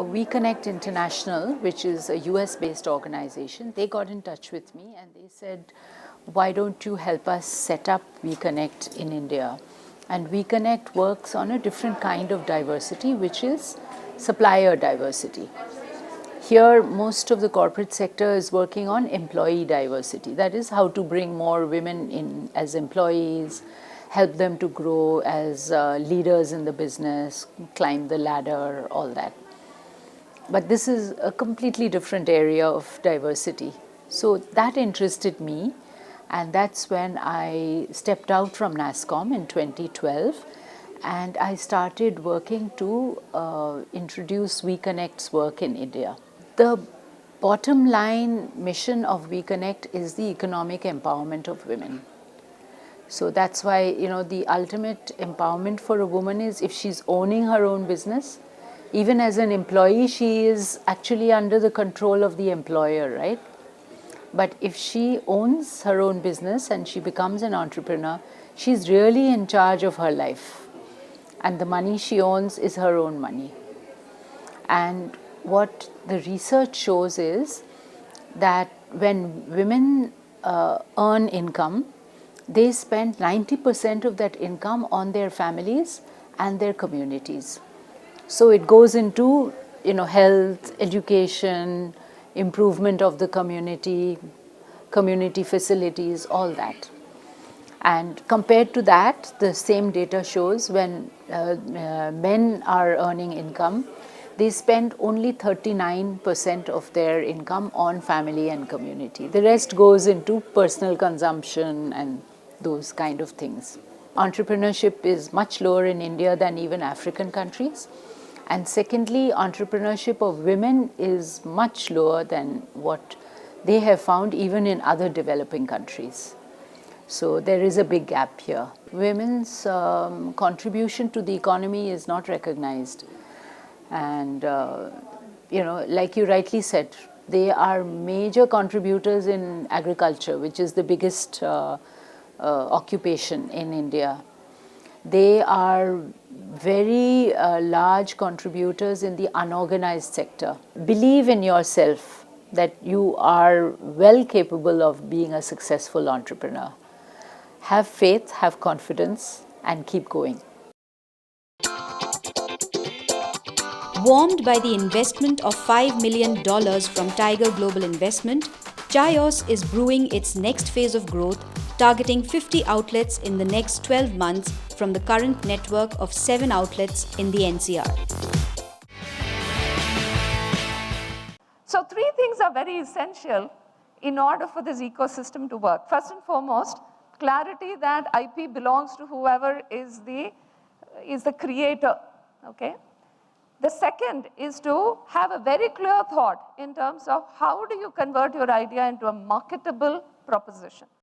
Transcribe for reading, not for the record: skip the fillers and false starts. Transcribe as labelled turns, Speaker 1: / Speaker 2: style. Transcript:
Speaker 1: WeConnect International, which is a US-based organization, they got in touch with me and they said, why don't you help us set up WeConnect in India? And WeConnect works on a different kind of diversity, which is supplier diversity. Here, most of the corporate sector is working on employee diversity. That is how to bring more women in as employees, help them to grow as leaders in the business, climb the ladder, all that. But this is a completely different area of diversity. So that interested me, and that's when I stepped out from NASSCOM in 2012, and I started working to introduce WeConnect's work in India. The bottom line mission of WeConnect is the economic empowerment of women. So that's why, the ultimate empowerment for a woman is if she's owning her own business. Even as an employee, she is actually under the control of the employer, right? But if she owns her own business and she becomes an entrepreneur, she's really in charge of her life. And the money she owns is her own money. And what the research shows is that when women earn income, they spend 90% of that income on their families and their communities. So it goes into, health, education, improvement of the community, community facilities, all that. And compared to that, the same data shows when men are earning income, they spend only 39% of their income on family and community. The rest goes into personal consumption and those kind of things. Entrepreneurship is much lower in India than even African countries. And secondly, entrepreneurship of women is much lower than what they have found even in other developing countries. So there is a big gap here. Women's contribution to the economy is not recognized. And, like you rightly said, they are major contributors in agriculture, which is the biggest occupation in India. They are very large contributors in the unorganized sector. Believe in yourself that you are well capable of being a successful entrepreneur. Have faith, have confidence, and keep going.
Speaker 2: Warmed by the investment of $5 million from Tiger Global Investment, Chaos is brewing its next phase of growth, targeting 50 outlets in the next 12 months from the current network of 7 outlets in the NCR.
Speaker 3: So 3 things are very essential in order for this ecosystem to work. First and foremost, clarity that IP belongs to whoever is the creator, okay? The second is to have a very clear thought in terms of how do you convert your idea into a marketable proposition.